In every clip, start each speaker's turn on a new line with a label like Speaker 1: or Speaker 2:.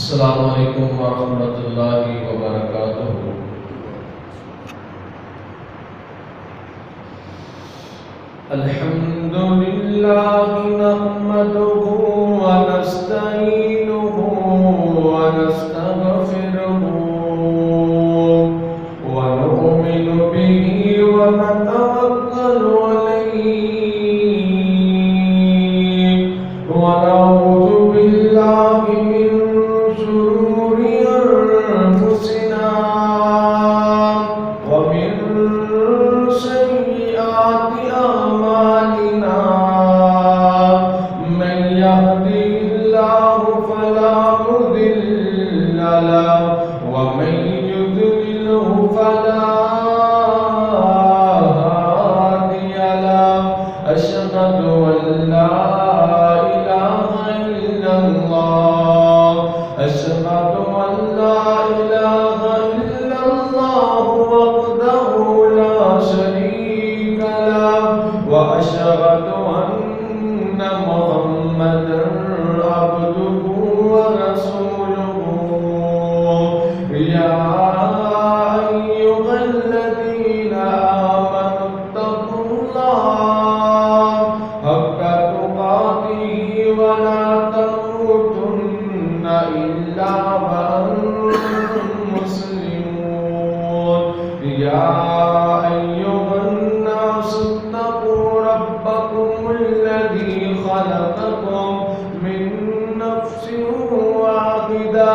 Speaker 1: السلام علیکم ورحمۃ اللہ وبرکاتہ۔ الحمد للہ نحمدہ ونستعینہ ونستغفرہ ونؤمن بہ ونتوکل علیہ ونعوذ باللہ من شرور انفسنا ومن سیئات اعمالنا من يهده الله فلا مضل له ومن يضلل فلا هادي له أشهد أن لا إله إلا الله أشهد أن لا إله إلا الله وحده لا شريك له وأشهد أن محمدا عبده ورسوله يا أيها الذين آمنوا اتقوا الله حق تقاته ولا تموتن إلا وأنتم مسلمون يا أيها الناس اتقوا ربكم الذي خلقكم من نفس واحدة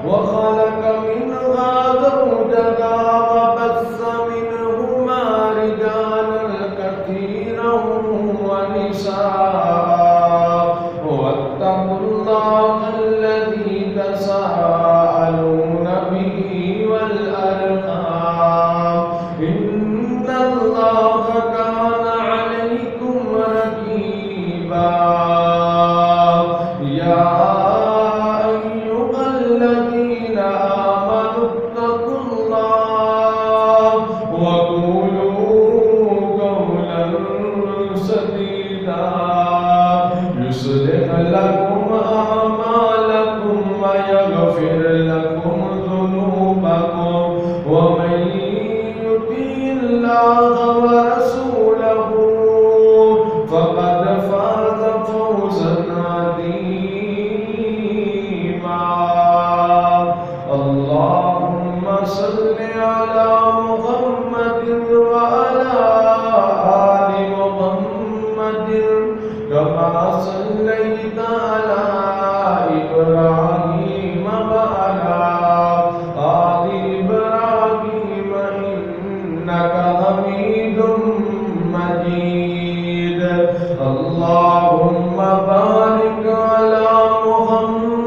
Speaker 1: وخلق منها زوجها وبث منهما رجالا كثيرا ونساء واتقوا الله الذي تساءلون به والأرحام إن الله كان عليكم رقيبا يا أيها الذين آمنوا اتقوا الله وقولوا قولا سديدا يصلح لكم أعمالكم ويغفر لكم ذنوبكم ومن يطع الله ورسوله فقد فاز فوزا عظيما اللهم صل على محمد وعلى آل محمد كما صليت على إبراهيم وعلى آل إبراهيم إنك حميد مجيد اللهم بارك على محمد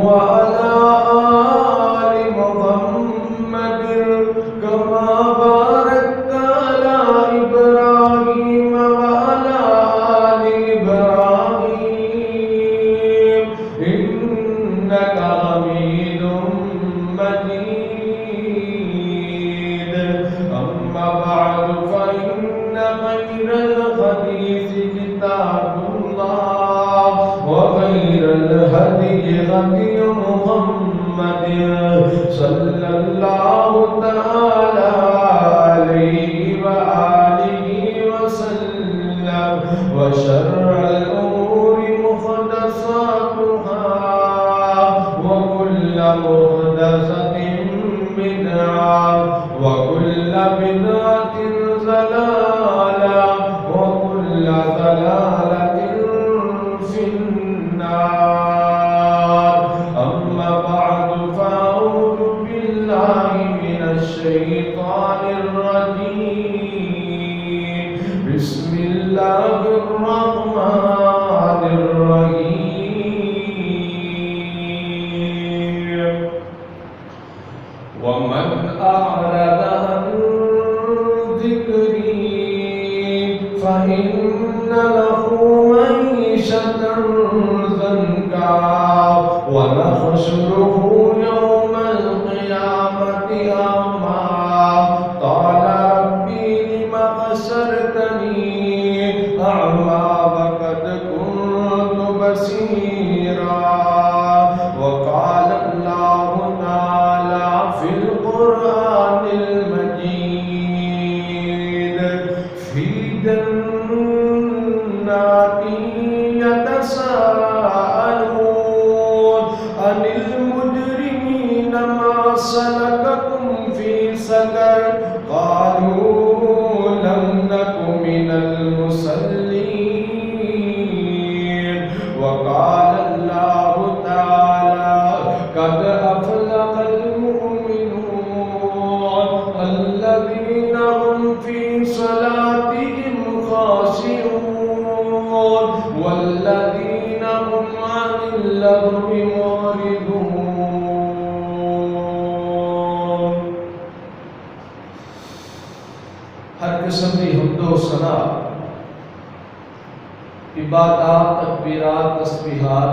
Speaker 1: وعلى آل محمد كما باركت على إبراهيم وعلى آل إبراهيم إنك حميد مجيد أما بعد فإن خير الحديث كتاب الله وخير الهدي هدي محمد صلى الله تعالى عليه وآله وسلم وشر الأمور محدثاتها وكل محدثة بدعة وكل بدعة ضلالة وكل ضلالة في النار أما بعد فأعوذ بالله من الشيطان الرجيم بسم الله الرحمن الرحيم ومن أعرض عن ذكري فإن له معيشة ضنكا ونحشره يوم القيامة أعمى قال ربي لم حشرتني أعمى وقد كنت بصيرا سلككم في سقر قالوا لم نك من المصلين وقال الله تعالى قد أفلح المؤمنون الذين هم في صلاتهم خاشعون والذين هم عن اللغو معرضون. ہر قسم کی حمد و ثنا، عبادات، تکبیرات، تسبیحات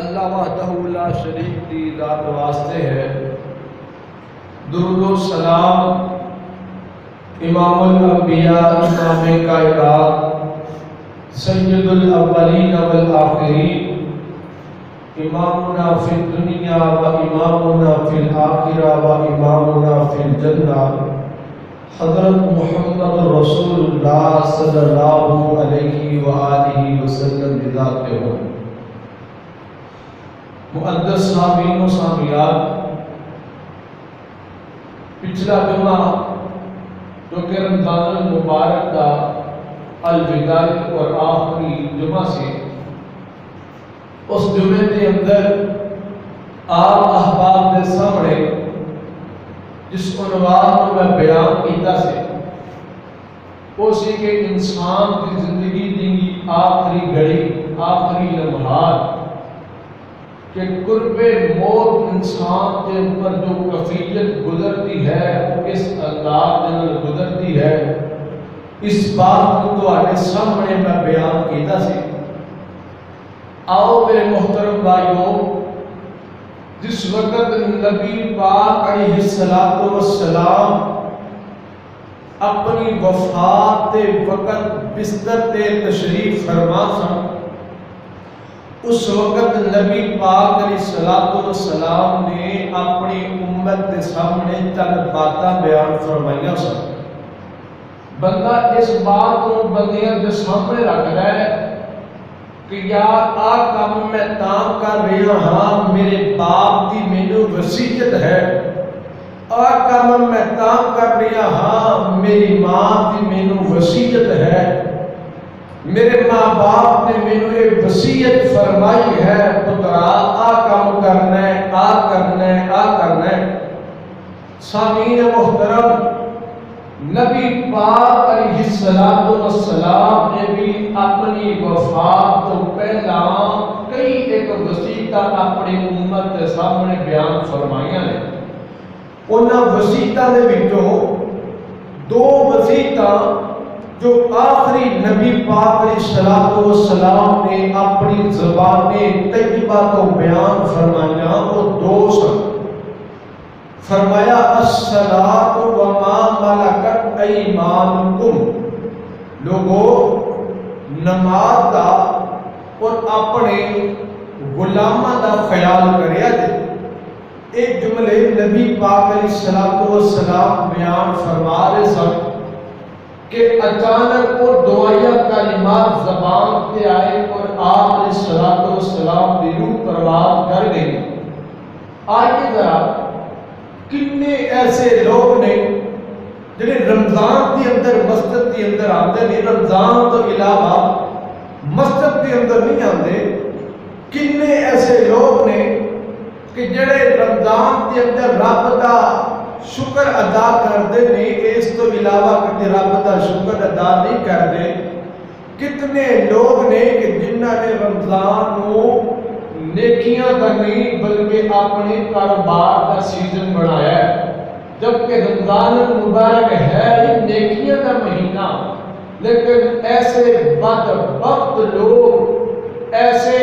Speaker 1: اللہ وحدہ لا شریک کی ذات واسطے ہے. درود و سلام امام الانبیاء، امام کائنات، سید الاولین والآخرین، امامنا فی الدنیا و امامنا فی الآخرہ و امامنا فی الجنہ حضرت محمد رسول اللہ صلی اللہ علیہ وآلہ وسلم بذات ہو. مقدس سامعین و سامعات، پچھلا جمعہ جو کہ رمضان المبارک کا الوداعی اور آخری جمعہ سے، اس جمعے کے اندر آپ احباب کے سامنے جس عنوان کو میں بیان کیتا سے وہ سی کہ انسان کی زندگی کی آخری گھڑی، آخری لمحات کہ قرب موت انسان کے اوپر جو کفیت گزرتی ہے وہ کس انداز میں گزرتی ہے، اس بات کو تو آنے سامنے میں بیان کیتا سے. آؤ میرے محترم بھائیوں، جس وقت نبی پاک علیہ السلام اپنی وفات کے وقت بستر تے تشریف فرما سن، اس وقت نبی پاک علیہ السلام نے اپنی امت کے سامنے چند باتاں بیان فرمائیاں سن. بندہ اس بات کو بندیاں کے سامنے رکھ رہا ہے کہ یار آ کام میں تاں کر رہا ہاں، میرے باپ کی مینوں وصیت ہے، آ کام میں تاں کر رہا ہاں، میری ماں کی مینوں وصیت ہے، میرے ماں باپ نے مینوں ایک وصیت فرمائی ہے پترا آ کام کرنا ہے، آ کرنا ہے، آ کرنا ہے. سامعین محترم، نبی پاک علیہ السلام نے بھی اپنی وفات تو پہلا کئی ایک وصیتاں اپنی امت کے سامنے بیان فرمائیاں نے. انہاں وصیتاں دے وچوں دو وصیتاں جو آخری نبی پاک علیہ السلام نے اپنی زبان طیبہ تو بیان فرمائیاں وہ دو سن. فرمایا الصلاۃ وما ملکت ایمانکم، لوگو نماز دا اور اپنے غلاماں دا خیال کریا جے. ایک جملے نبی پاک علیہ السلام بیان فرما رہے سن کہ اچانک وہ دعائیہ کلمات زبان پہ آئے اور آپ علیہ السلام دی روح پرواز کر گئی. آئیے ذرا کتنے ایسے لوگ نے جنہیں رمضان کے اندر مسجد کے اندر آتے نہیں، رمضان تو علاوہ مسجد کے اندر نہیں آتے. کتنے ایسے لوگ نے کہ جڑے رمضان کے اندر رب دا شکر ادا کرتے نہیں، اس تو علاوہ کتے رب دا شکر ادا نہیں کرتے. کتنے لوگ نے کہ جنہاں نے رمضان کو نیکیاں کرنی بلکہ اپنے کاروبار کا سیزن بنایا ہے، جبکہ رمضان المبارک ہے یہ نیکیاں کا مہینہ. لیکن ایسے بدبخت لوگ، ایسے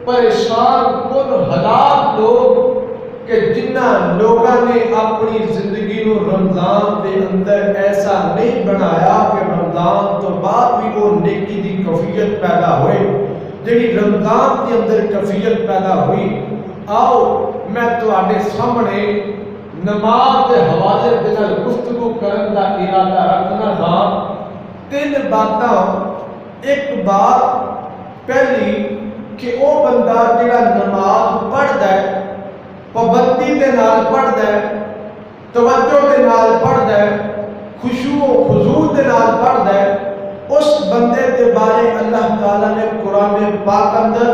Speaker 1: پریشان کن ہلاک لوگ کہ جنہ لوگوں نے اپنی زندگی کو رمضان کے اندر ایسا نہیں بنایا کہ رمضان تو بعد بھی وہ نیکی دی کیفیت پیدا ہوئے جڑی رمضان کے اندر کیفیت پیدا ہوئی. آؤ میں تواڈے سامنے نماز کے حوالے دے نال گفتگو کرن دا ارادہ رکھنا ہاں. تین باتاں. ایک بات پہلی کہ وہ بندہ جڑا نماز پڑھدا ہے پابندی دے نال پڑھدا ہے، توجہ دے نال پڑھدا ہے، خشوع و خضوع دے نال پڑھدا ہے، اس بندے کے بارے اللہ تعالیٰ نے قرآن پاک اندر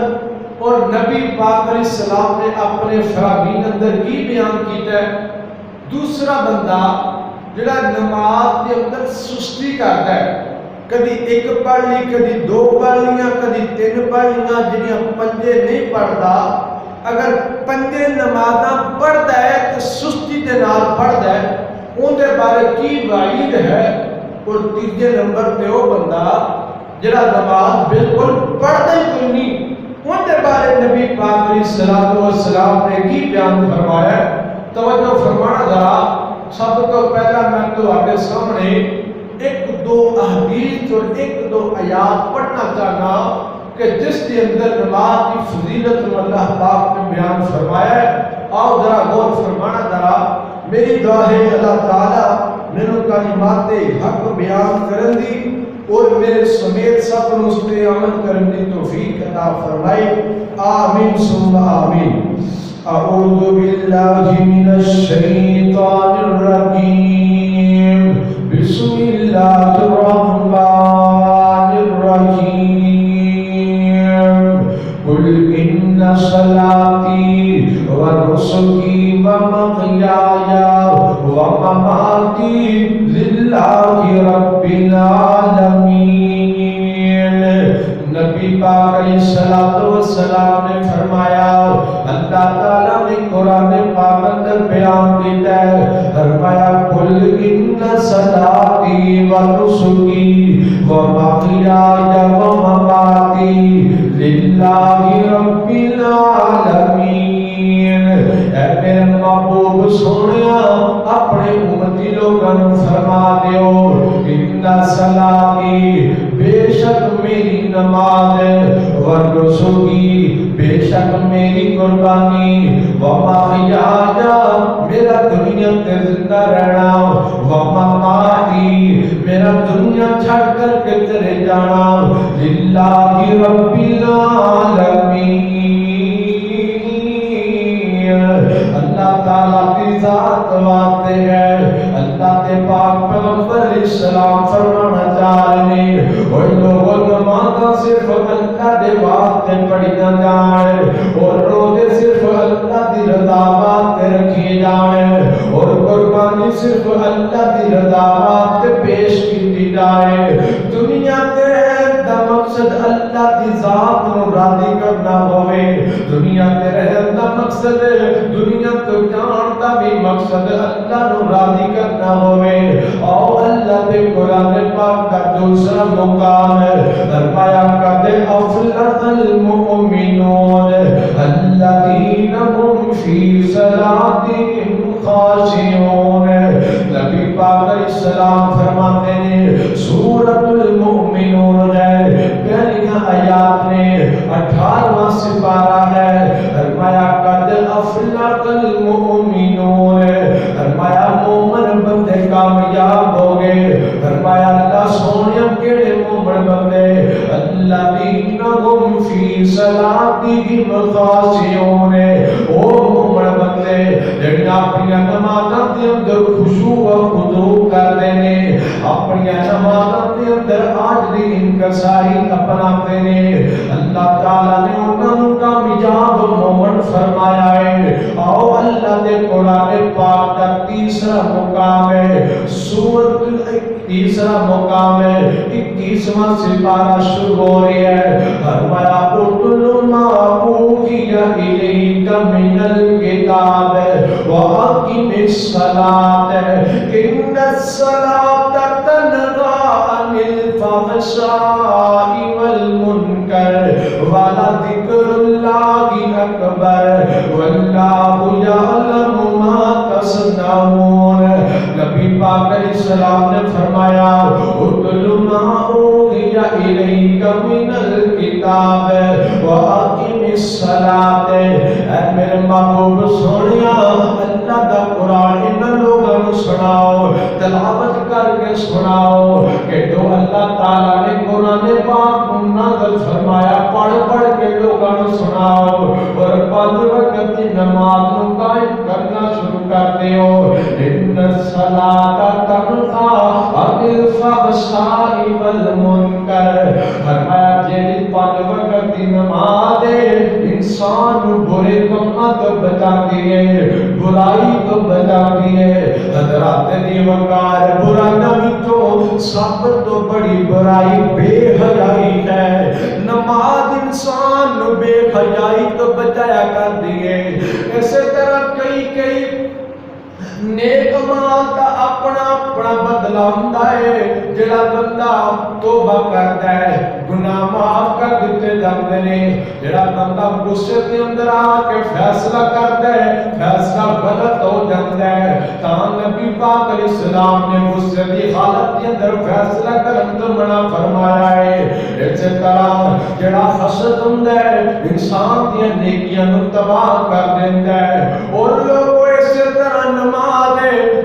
Speaker 1: اور نبی پاک علیہ السلام نے اپنے فرامین اندر کی بیان کیتا ہے؟ دوسرا بندہ جڑا نماز کے اندر سستی کرتا ہے، کدی ایک پڑھ لی، کدی دو پڑھ لیاں، کدی تین پڑھ لیاں، جنیاں پنجے نہیں پڑھتا، اگر پنجے نمازاں پڑھتا ہے تو سستی دے نال پڑھتا ہے، ان دے بارے کی وعید ہے؟ اور تیجے نمبر پہ وہ بندہ جڑا نماز بالکل پڑھتا ہی کوئی نہیں، ان دے بارے نبی پاک علیہ السلام نے کی بیان فرمایا ہے؟ توجہ فرمانا ذرا، سب تو پہلا میں تو آپ کے سامنے ایک دو احادیث اور ایک دو آیات پڑھنا چاہنا کہ جس کے اندر نماز کی فضیلت اللہ پاک نے بیان فرمایا ہے۔ آؤ ذرا غور فرمانا ذرا، میری دعا ہے اللہ تعالیٰ میرے کلمات حق بیان کرن دی اور میرے سمیت سب کو اس پہ عمل کرن دی توفیق عطا فرمائے، آمین ثم آمین۔ اعوذ باللہ من الشیطان الرجیم، بسم اللہ الرحمن الرحیم، قل ان صلاتی و نسکی و محیای و مماتی للہ رب العالمین۔ نبی پاک علیہ السلام نے فرمایا، اللہ تعالیٰ نے قرآن پاک اندر بیان کیتا ہے، فرمایا قل ان صلاتی و نسکی و محیای و مماتی للہ رب العالمین۔ اے میرے محبوب سونیا، اپنے امتی لوگوں فرما دیو، ان صلاتی بے شک میری نماز، و نسکی بے شک میری قربانی، و محیایا میرا دنیا تے زندہ رہنا، و مماتی میرا دنیا چھڑ کر کے چلے جانا، للہ رب العالمین۔ اللہ تعالیٰ کی ذات واسطے ہے، اللہ کے پاک پیغمبر علیہ السلام فرمانا چاہ رہے ہیں، اور لوگوں نمازاں صرف اللہ دے واسطے پڑھی نہ جائیں، اور روزے صرف اللہ دی رضا واسطے رکھی جائیں، اور قربانی صرف اللہ دی رضا واسطے پیش کی جائے۔ دنیا تے دا مقصد اللہ دی ذات نو راضی کرنا ہوئے، دنیا تے رہن دا مقصد، دنیا تو جان دا بھی مقصد اللہ نو راضی کرنا ہوئے۔ اور اللہ دے قرآن پاک کا دوسرا مقام ہے، فرمایا قد افلح المؤمنون الذین هم فی صلاتهم خاشعون۔ نبی پاک علیہ السلام فرماتے ہیں سورۃ المؤمنون ہے، پہلی آیات میں 18واں سپارہ ہے، فرمایا قد افلح المؤمنون، فرمایا مومن بندے کامیاب ہو گئے، فرمایا اللہ سونیا کیڑے مومن بندے، الذین هم فی صلاتهم خاشعون، او مومن بندے جڑے اپنی نمازاں دے اندر خشوع و خضوع کردے نے، اپنی نمازاں دے اندر عاجزی انکساری اپناتے نے، اللہ تعالیٰ نے انہوں کامیاب مومن فرمایا ہے۔ آؤ اللہ دے قرآن پاک کا تیسرا مقام ہے، سورۃ تیسرا مقام ہے، 21واں سپارہ شروع ہو رہی ہے، فرمایا اتل ما اوحی الیک من الکتاب واقم الصلاۃ ان الصلاۃ تنہی عن الفحشاء والمنکر ولذکر اللہ اکبر واللہ یعلم ما تصنعون۔ نبی پاک علیہ السلام نے فرمایا اتل ما اوحی الیک من الکتاب واقم الصلاۃ، اے میرے محبوب سونیا اللہ دا قرآن ان لوگوں کو سناؤ، تلاوت کر کے سناؤ کہ جو اللہ تعالیٰ نے قرآن پاک نازل فرمایا پڑھ پڑھ کے لوگوں کو سناؤ، اور 5 وقت کی نماز کو قائم کرنا کرتے ہو ان الصلاۃ تنہا عن الفحشاء والمنکر فرمایا جیڑی 5 وقت دی نماز انسان برے کاموں تو بچاتی ہے برائی تو بچاتی ہے حضرات دی وقار برائیاں وچوں سب تو بڑی برائی بے حیائی ہے نماز انسان نو بے حیائی تو بچایا کر دیے اسی طرح کئی نیک مال دا اپنا اپنا بدلہ ہوندا ہے جڑا بندہ توبہ کردا ہے گناہ معاف کر دتے جاندے نے جڑا بندہ غصے دے اندر آ کے فیصلہ کردا ہے فیصلہ غلط ہو جاندا ہے تاں نبی پاک علیہ السلام نے غصے دی حالت دے اندر فیصلہ کرن تو منع فرمایا ہے اسی طرح جڑا حسد ہوندا ہے انسان دی نیکیاں نو تباہ کر دیندا ہے اور لوگ اسی طرح نماز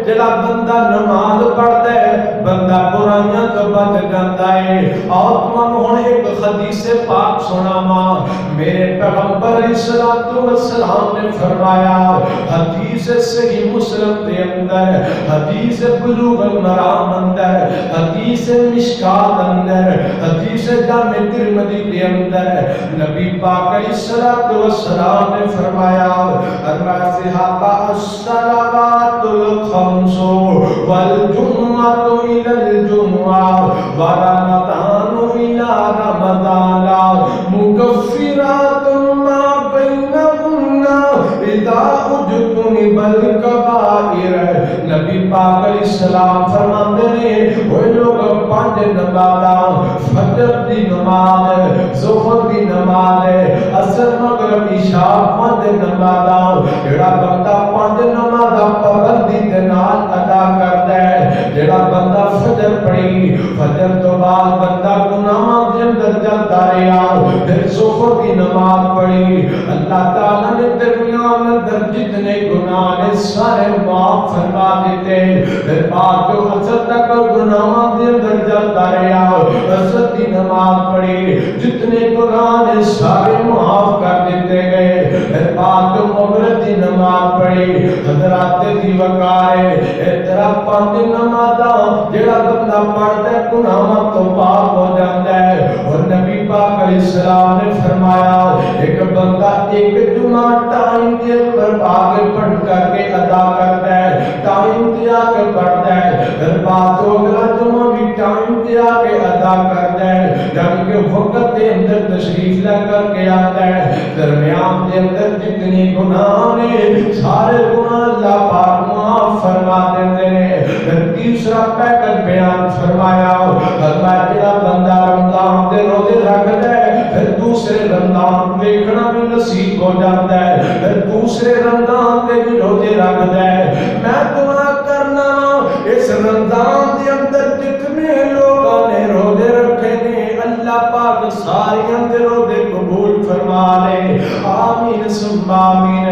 Speaker 1: جڑا بندہ نماز پڑھتا ہے بندہ برائیاں تو بچ جاتا ہے اور تمہیں ہن ایک حدیث پاک سناواں میرے پیغمبر علیہ الصلوۃ والسلام نے فرمایا حدیث صحیح مسلم کے اندر حدیث بلوغ المرام اندر حدیث مشکات اندر حدیث جامع ترمذی کے اندر نبی پاک علیہ الصلوۃ والسلام نے فرمایا صحابہ الصلوات الخمس والجمعة إلى الجمعة ورمضان إلى رمضان مكفرات ما بينهن إذا اجتنب الكبائر نبی پاک علیہ السلام فرماتے ہیں وہ لوگ 5 نمازاں فجر دی نماز ظہر دی نماز عصر مغرب عشاء 5 نمازاں جڑا بندہ 5 نمازاں پابندی دے نال ادا کردا ہے جڑا بندہ فجر پڑھی فجر تو بعد بندہ گناہاں دے اندر جلدا رہیا پھر ظہر دی نماز پڑھی اللہ تعالی نے درمیان اندر جتنے گناہ نے سارے معاف فرما دیتے پھر بعد جو عصر تک گناہاں دے اندر جلدا رہیا عصر دی نماز پڑھی جتنے گناہ نے سارے معاف کر دیتے گئے پھر بعد جو مغرب دی نماز پڑھی حضرات دی وقار اترا 5 نمازاں جڑا بندہ پڑھتا ہے گناہاں تو پاک ہو جاتا ہے اور نبی پاک علیہ السلام نے فرمایا ایک بندہ ایک جمعہ ٹائم کے پر آگے پڑھ کر کے ادا کرتا ہے ٹائم دیا کے پڑھتا ہے پھر بعد جو اگلا جمعہ بھی ٹائم دیا کے ادا کرتا ہے یعنی کہ وقت کے اندر تشریف لے کر کے آتا ہے درمیان کے اندر جتنی گناہ نے سارے گناہ اللہ پاک معاف فرما دیتے ہیں پھر تیسرا پیکج بیان فرمایا جڑا بندہ رمضان دے روزے رکھتا ہے پھر دوسرے رمضان دیکھنا بھی نصیب ہو جاتا ہے پھر دوسرے رمضان دے بھی روزے رکھتا ہے میں دعا کرنا اس رمضان دے اندر جتنے لوگوں نے روزے رکھے نے اللہ پاک ساریاں دے روزے قبول فرما لے آمین ثم آمین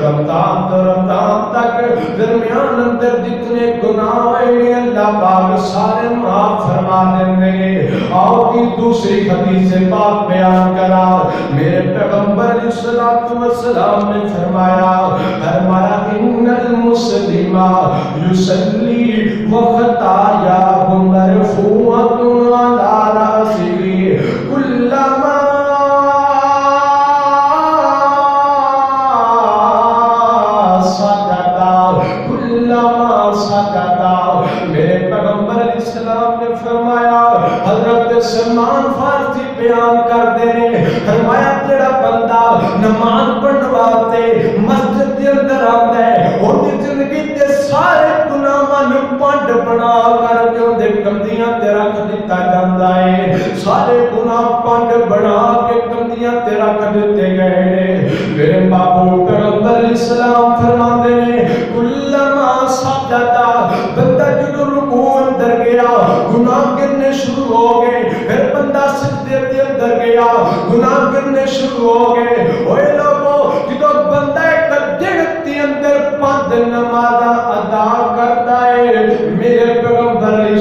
Speaker 1: رمضان تو رمضان تک درمیان اندر جتنے گناہ ہیں اللہ پاک سارے معاف فرما دیں گے اور کی دوسری حدیث پاک بیان کرا میرے پیغمبر علیہ الصلوۃ والسلام نے فرمایا ان المسلم یصلی وخطایا مرفوعۃ علی رأسہ کلما میرے پیغمبر علیہ السلام نے فرمایا حضرت سلمان فارسی بیان کر دے فرمایا جڑا بندہ نماز پڑھن واسطے مسجد کے اندر آتا ہے اور دی زندگی دے سارے گناہاں نوں پنڈ بنا کر کے اون دے کندیاں تے رکھ دتا جاندا ہے سارے گناہ پنڈ بنا کے کندیاں تے رکھ دتے گئے نے میرے باپو پیغمبر علیہ السلام فرماندے نے کلما سجدا بندہ جدوں رکوع اندر گیا گناہ گرنے شروع ہو گئے پھر بندہ سجدے کے اندر گیا گناہ گرنے شروع ہو گئے اوے لوگو جدوں بندہ ایک دن کے اندر 5 نمازاں ادا کرتا ہے میرے پیغمبر علیہ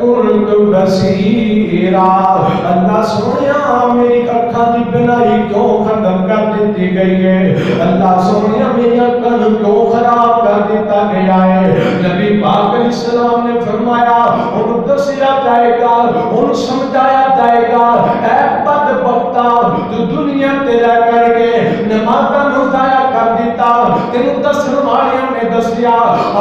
Speaker 1: كنت بصيرا اللہ سونیا میری اکھاں دی بنائی کیوں ختم کر دیتی گئی ہے؟ اللہ سونیا میری اکھاں کیوں خراب کر دیتا گیا ہے؟ نبی پاک علیہ السلام نے فرمایا ان دسیا جائے گا، ان سمجھایا جائے گا، اے بدبختا تو دنیا تے رہ کر کے نمازاں نو ضائع کر دیتا، تینوں دسن والیاں نے دسیا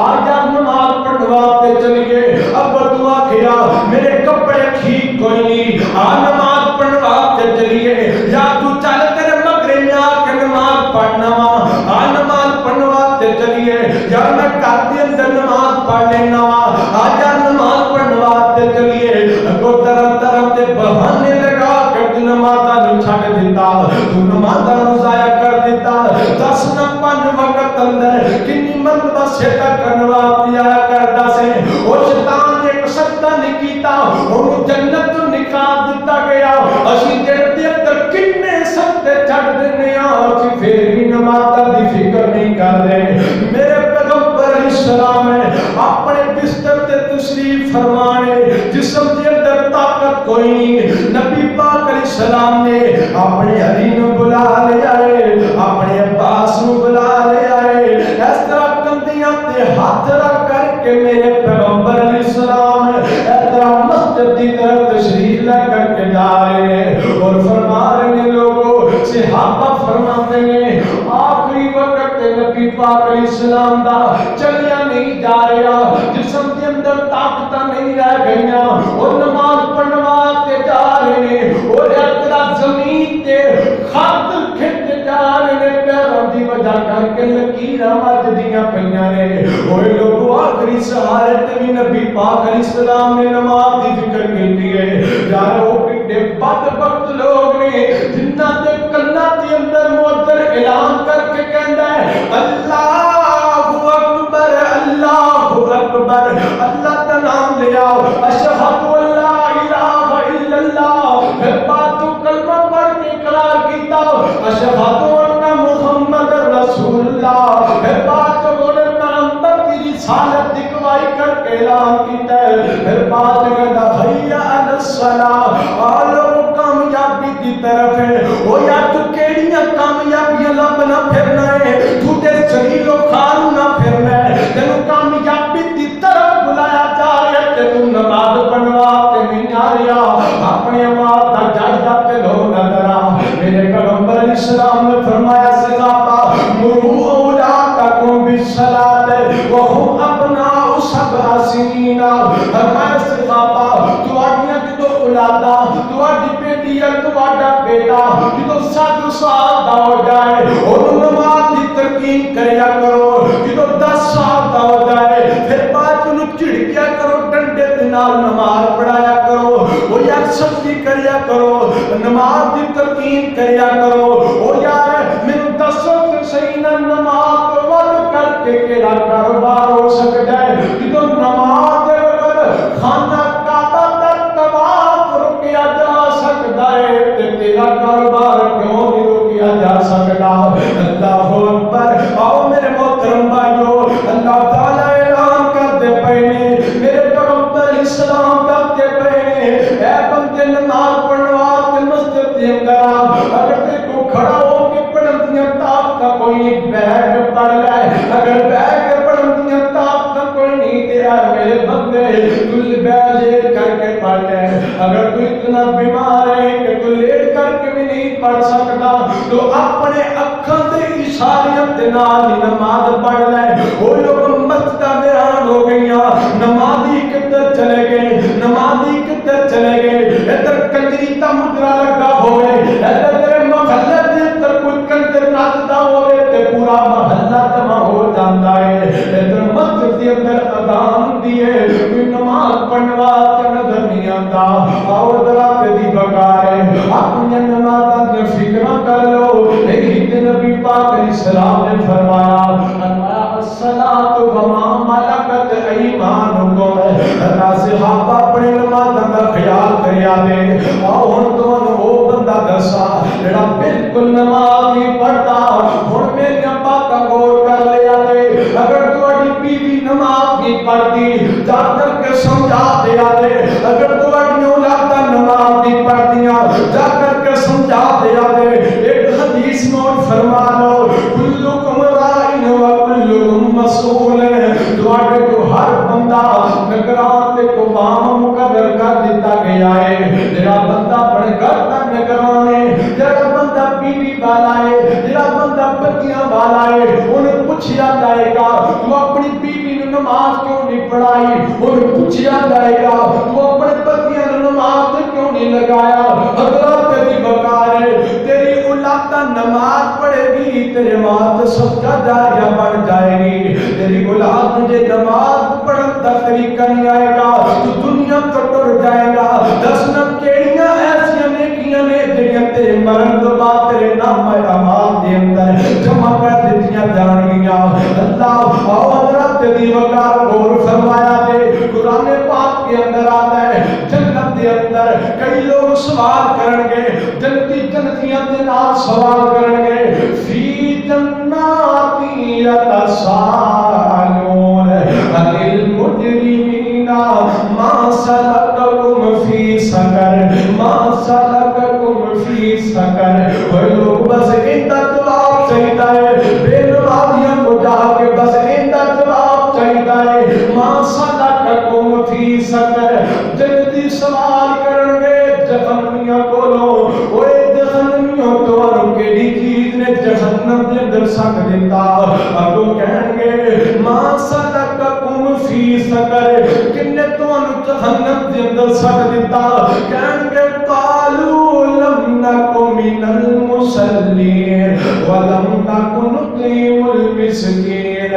Speaker 1: آجا نماز پڑھوا تے چلیے، اب تو آکھیا میرے کپڑے ٹھیک کوئی نہیں، آ نماز پڑھوا تے چلیے، یا تو چل تیرے مغرب میں آ کے نماز پڑھنا وا، آ نماز پڑھوا تے چلیے، یا میں گھر دے اندر نماز پڑھ لینا وا، آجا نماز پڑھوا تے چلیے، اگوں طرف طرف تے بہانے لگا کے نمازاں نوں چھڈ دتا، تو نمازاں نوں ضائع کر دیتا، 10 نہ 5 وقت اندر کنی مرتبہ سجدہ کرنا دیا کردا سے، او شیطان نے ایک سجدہ نہیں کیتا، اونوں جنت تو نکال دتا گیا، اسی جڑتے اندر کنے سجدے چھڈ دینے آ، اسی پھر بھی نمازاں دی فکر نہیں کردے۔ میرے پیغمبر علیہ السلام ہے اپنے بستر تے تشریف فرمانے، جسم دے اندر طاقت کوئی نہیں، نبی پاک علیہ السلام نے اپنے علی نو بلا لے آئے، اپنے عباس نو بلا لے آئے، اس طرح کندیاں تے ہاتھ رکھ کر کے میرے پیغمبر علیہ السلام اس طرح مسجد کی طرف تشریف لے کر کے جا رہے ہیں، اور فرما رہے ہیں لوگوں، صحابہ فرماتے ہیں آخری وقت نبی پاک علیہ السلام دا چلیا نہیں جا رہا، جسم کے اندر طاقت نہیں رہ گئیاں، اور نماز پڑھوا تے جا رہے ہیں، اور اس طرح زمین تے خط کھچ جا رہے ہیں، پیروں دی وجہ کر کے لکیراں وجدیاں پیاں نے، اوے لوگوں آخری سہارے تے بھی نبی پاک علیہ السلام نے نماز دی فکر کیتی ہے، یار وہ کتنے بدبخت لوگ نے جنہاں دے کلاں دے اندر مؤذن اعلان کر کے کہندا ہے اللہ اکبر اللہ اکبر، اللہ کا نام لیا، اشہد ان لا الہ الا اللہ، پھر بات تو کلمہ پڑھ کے اقرار کیتا، اشہد ان محمد رسول اللہ، پھر بات تو بولے پیغمبر کی رسالت کی گواہی کر کے اعلان کیتا ہے، پھر بات کہتا حی علی الصلاۃ، آلو کامیابی کی طرف ہے، او یا تو کیڑیاں کامیابیاں لبنا پھرنا ہے، تو تے سلیل و خارو نہ پھرنا ہے، تینوں کامیابی کی طرف بلایا جا رہا ہے، تے تو نماز پڑھوا تے نہیں آ رہا، اپنے ماں کا جائزہ تے لو نظر آ۔ میرے پیغمبر علیہ السلام نے فرمایا صحابہ مروا اولادکم بالصلاۃ وهم ابناء 7 سنین، فرمایا صحابہ تواڈیاں جدو اولاداں، تواڈی بیٹی یا تواڈا بیٹا جدو 7 سال دا ہو جائے، اونوں نماز دی تلقین کریا کرو، جدو 10 سال دا ہو جائے پھر بعد نوں چڑکیا کرو، ڈنڈے دے نال نماز پڑھایا کرو، او یار سختی کریا کرو، نماز دی تلقین کریا کرو، او یار مینوں دسو تے صحیح نہ نماز تو ود کر کے کیڑا کاروبار ہو سکدا ہے، جدو نماز دے وقت خانہ کعبہ تک طواف رکیا جا سکدا ہے تے تیرا کاروبار کیوں نہیں رکیا جا سکدا؟ اللہ اکبر۔ آؤ میرے محترم بھائیو، اللہ تعالی اعلان کرتے پئے نے، میرے پیغمبر علیہ السلام کرتے پئے نے، اے بندے نماز پڑھوا تے مسجد دے اندر آ، اگر تے کو کھڑا ہو کے پڑھن دیاں طاقت کوئی نہیں بیٹھ پڑھ لے، اگر بیٹھ کے پڑھن دیاں طاقت کوئی نہیں تے میرے بندے تو بیٹھ کر کے پڑھ لے، اگر تو اتنا بیمار ہے کہ تو لیٹ کر کے بھی نہیں پڑھ سکتا تو اپنے اکھاں دے اشاریاں دے نال نماز پڑھ لے۔ وہ لوگ مسجداں ویران ہو گئیاں، نمازی کدھر چلے گئے، نمازی کدھر چلے گئے، ادھر کنجری دا مجرا لگا ہوئے، ادھر تیرے محلے دے اندر کوئی کنجر نچدا ہوئے تے پورا محلہ جمع ہو جاندا ہے، ادھر مسجد دے اندر اذان ہوندی ہے، کوئی نماز پڑھوا تے نظر نہیں آندا، آؤ ذرا دی بغیر اپنی نمازاں دی فکر کر لو۔ لیکن نبی پاک علیہ السلام نے فرمایا الصلاۃ وما ملکت ایمانکم، صحابہ اپنی نمازاں دا خیال کریا دے، آؤ ہن تانوں او بندہ دسا جڑا بالکل نماز نہیں پڑھدا، ہن میری باتاں غور کر لیا دے، اگر تہاڈی بیوی نماز نہیں پڑھدی جا کر کے سمجھا دیا دے، فرما لو کلکم رائن و کلکم مسئول تواڈے کو ہر بندہ نگران تے قوام مقرر کر دیتا گیا ہے جڑا بندہ بڑے گھر دا نگران ہے جڑا بندہ بیوی والا ہے جڑا بندہ بچیاں والا ہے انہیں پوچھیا جائے گا تو اپنی بیوی نے نماز کیوں نہیں پڑھائی انہیں پوچھیا جائے گا تو اپنے بچیاں نے نماز کیوں نہیں لگایا حضرت دی وقار ہے تیری اولاد نماز پڑھے گی تیرے ماں صدقہ جاریہ بن جائے گی تیری اولاد مجھے نماز پڑھن دا طریقہ نہیں آئے گا تو دنیا تو ٹر جائے گا دسنم کیڑیاں ایسیاں نیکیاں نے جڑیاں تیرے مرن تو بعد تیرے نام اعمال دے اندر جمع کر دتیاں جان گیاں اللہ او حضرت دی وقار غور فرمایا دے قرآن پاک کے اندر آتا ہے جنت دے اندر کئی لوگ سوال کرن گے جنتی جنتیاں دے نال سوال کرن گے فی جناتی یتسالون عن المجرمین ما سلککم فی سقر ما سلککم فی سقر وہ لوگ بس انتا جواب چاہیتا ہے بے نمازیاں کو جا کے بس انتا جواب چاہیتا ہے ما سلککم فی سقر جنتی سوال کرن گے جہنمیاں کو لو اوے جہنمیوں تو انہوں کے لی چیز نے جہنم دے اندر سک دیتا اگو کہیں گے ما سلککم فی سقر کنے تو انہوں جہنم دے اندر سک دیتا کہیں گے قالوا لم نکو من المسلین ولم نکو نطعم المسکین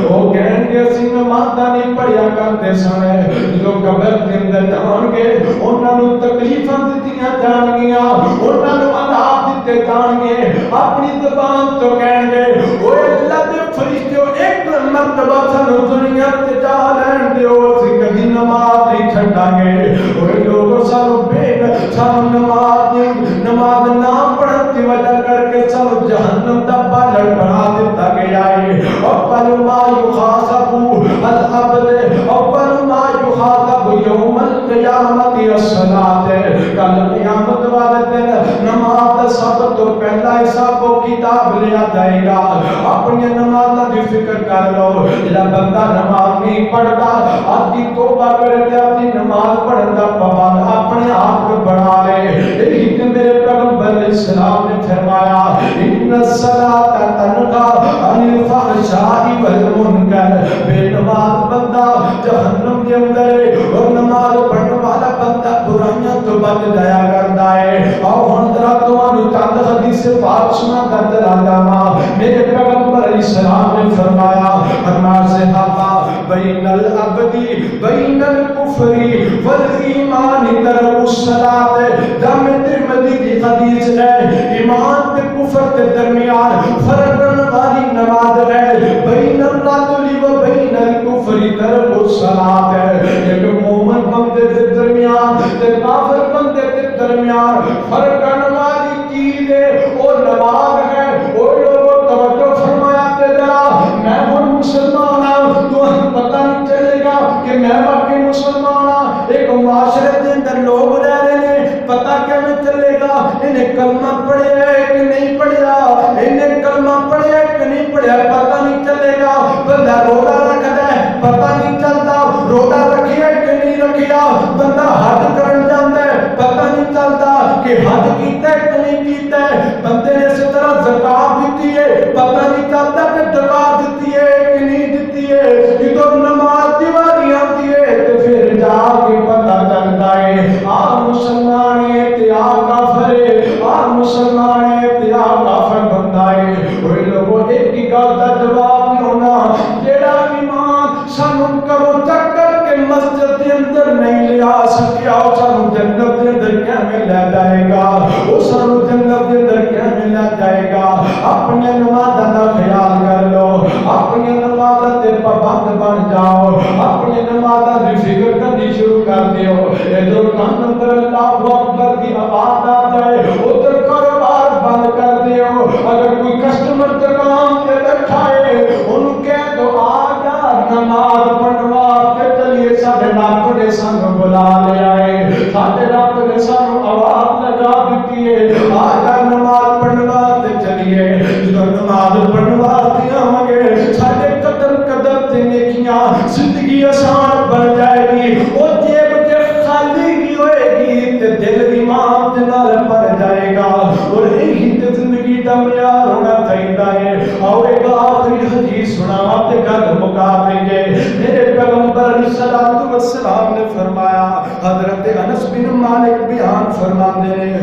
Speaker 1: وہ کہیں گے اسی نمازہ نہیں پڑھیا کرتے سنے جو قبر کے اندر جان گے انہوں نے تکلیفاں دیتیاں جان گیا انہوں نے عذاب دیتے جان گے اپنی زبان تو کہیں گے وہ اللہ دے فرشتوں ایک مرتبہ سنو دنیا تے جا لین دے اسی کبھی نماز نہیں چھٹا گے وہ لوگوں سنو بین سنو نماز نام پڑھن کی وجہ کر کے سنو جہنم دا بالر بنا دیتا گیا ہے اول ما یخاصبو العبد اول ما یخاصب یوم القیامت الصلاة کل قیامت والے دن نماز سب تو پہلا حساب و کتاب لیا جائے گا اپنی نماز دی فکر کر لو جب بندہ نماز نہیں پڑھتا آدھی توبہ کرتے آدھی نماز پڑھتا پابند اپنے آپ کو بڑھا لے یہی کہ میرے پیغمبر اسلام نے فرمایا ان الصلاۃ تنہی عن الفحشاء والمنکر بے نماز بندہ جہنم کے اندر اور نماز پڑھنے والا بندہ برائیاں تو بچ جایا کرتا ہے اور حضرت تو چند حدیث پاک سنا کر دلاما میرے پیغمبر علیہ السلام نے فرمایا فرمایا صحابہ بین العبد بین الکفر والایمان ترک الصلاۃ جامع ترمذی کی حدیث ہے ایمان تے کفر کے درمیان فرق کرنے والی نماز ہے بین الرجل و بین الکفر ترک الصلاۃ ایک مومن بندے کے درمیان تے کافر بندے کے درمیان فرق کرنے والی چیز ہے اور نماز ہے اور لوگوں توجہ فرمایا تے ذرا میں ہوں مسلمان ہوں تو پتہ نہیں چلے گا کہ میں واقعی مسلمان ہوں ایک معاشرے کے اندر لوگ رہ رہے ہیں پتہ کیسے چلے گا انہیں کلمہ پڑھے ہے کہ نہیں پڑھیا انہیں کلمہ پڑھے ہے کہ نہیں پڑھیا پتہ نہیں چلے گا بندہ روزہ رکھتا ہے پتہ نہیں چلتا روزہ رکھیا ہے کہ نہیں رکھیا بندہ حج کرن جاندا ہے پتہ نہیں چلتا کہ حج کیتا ہے کہ نہیں کیتا ہے بندے نے اس طرح زکات دیتی ہے پتہ نہیں چلتا کہ زکات دیتی ہے کہ نہیں دیتی ہے ادھر نماز دی واری آتی ہے تو پھر جا کے پتہ چلتا ہے آ مسلمان ہے تے آ کافر ہے آ مسلمان ہے تے آ کافر بندہ ہے وہ لوگوں ایک ہی گل دا جواب نہیں ہونا جیڑا ایمان سانو کرو چکر کے مسجد کے اندر نہیں لے آ سکیا وہ سانو جنت کے اندر کیویں لے جائے گا وہ سانو جنت کے اندر کیویں لے جائے گا اپنی نماز دا خیال کر لو اپنی نماز تے پابند بن جاؤ اپنی نماز دی فکر کرنی شروع کر دیو ادھر کان اندر اللہ اکبر دی آواز آ جائے ادھر کاروبار بند کر دیو اگر کوئی کسٹمر دکان تے بیٹھا ہے انہوں کہہ دو آ جا نماز پڑھوا کے چلیے ساڈے رب نے سانو بلا لیا ہے ساڈے رب نے سانو آواز لگا دیتی ہے آ جا نماز پڑھوا تے چلیے وہ جیب تے خالی کی ہوئے گی تے دل ایمان دے نال بھر جائے گا اور یہی تے زندگی دا معیار ہونا چاہیے ہے اور ایک آخری حدیث سناواں تے گل مکا دیں گے میرے پیغمبر علیہ الصلوۃ والسلام نے فرمایا حضرت انس بن مالک بیان فرماتے ہیں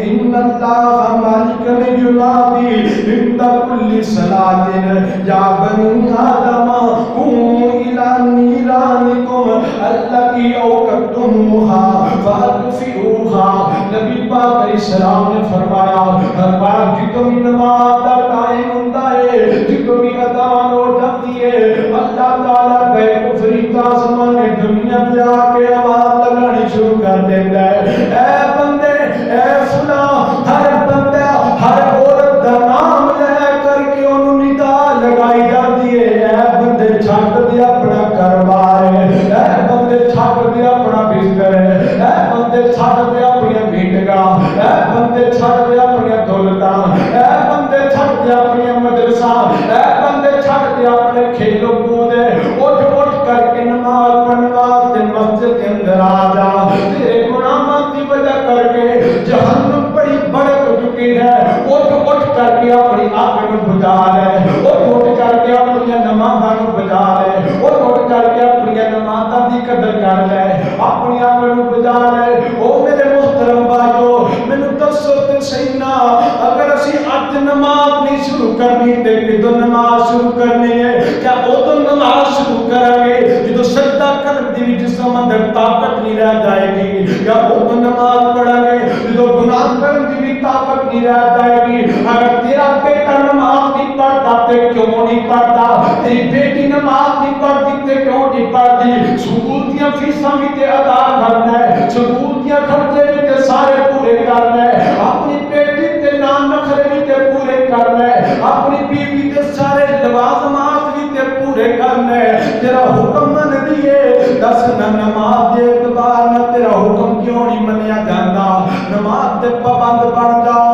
Speaker 1: ان اللہ مالک نے ینادی عند کل صلاۃ یا بنی آدم قوموا الی نیرانکم التی اوقدتموها فاطفئوها نبی پاک علیہ السلام نے فرمایا ہر بار جتوں بھی نماز کا ٹائم ہوتا ہے جتوں بھی اذان ہو جاتی ہے اللہ تعالیٰ بے کفری آسمان دنیا پہ آ کے آواز لگانی شروع کر دیتا ہے اے بندے اے فلاں ہر بندہ ہر عورت کا نام لے کر کے انہوں ندا لگائی جاتی ہے اے بندے چھٹ دے اپنا کاروبار ہے اے بندے چھٹ دے اپنا بستر ہے اے بندے چھٹ دے اپنی میٹنگاں اے بندے چھٹ دے اپنی دولتاں اے بندے چھٹ دے اپنی مدرسہ اے بندے چھٹ دے اپنے کھیلوں کود اٹھ کر کے نماز پڑھنے واسطے مسجد کے اندر آ جا تیرے گناہوں کی وجہ کر کے جہنم بڑی بڑک چکی ہے اٹھ کر کے اپنی آگ کو بجا لے اٹھ کر کے اپنی نمازاں کو بجا لے اٹھ کر کے اپنی نمازاں دی قدر کر لے اپنی آگ کو بجا لے او میرے محترم بھائیو مینوں دسو تے صحیح نا اگر اسی اج نماز نہیں شروع کرنی تے کدوں نماز شروع کرنی ہے کیا ادوں نماز شروع کریں گے جدوں سجدہ کرن دی جسم اندر طاقت نہیں رہ جائے گی یا ادوں نماز پڑھیں گے جدوں گناہ کرن دی بھی طاقت نہیں رہ جائے گی اگر تیرا بیٹا نماز نہیں پڑھتا تے کیوں نہیں پڑھتا تیری بیٹی نماز نہیں پڑھتی تے کیوں نہیں پڑھتی سکول دیاں فیساں بھی تے ادا کرنا ہے سکول دیاں خرچے بھی تے سارے پورے کرنا ہے اپنی بیٹی تے نام نخرے بھی تے پورے کرنا ہے اپنی بیوی تے سارے لوازمات بھی تے پورے کرنا ہے تیرا حکم من دیے دس نہ نماز دے اعتبار نہ تیرا حکم کیوں نہیں منیا جاتا نماز دے پابند بن جا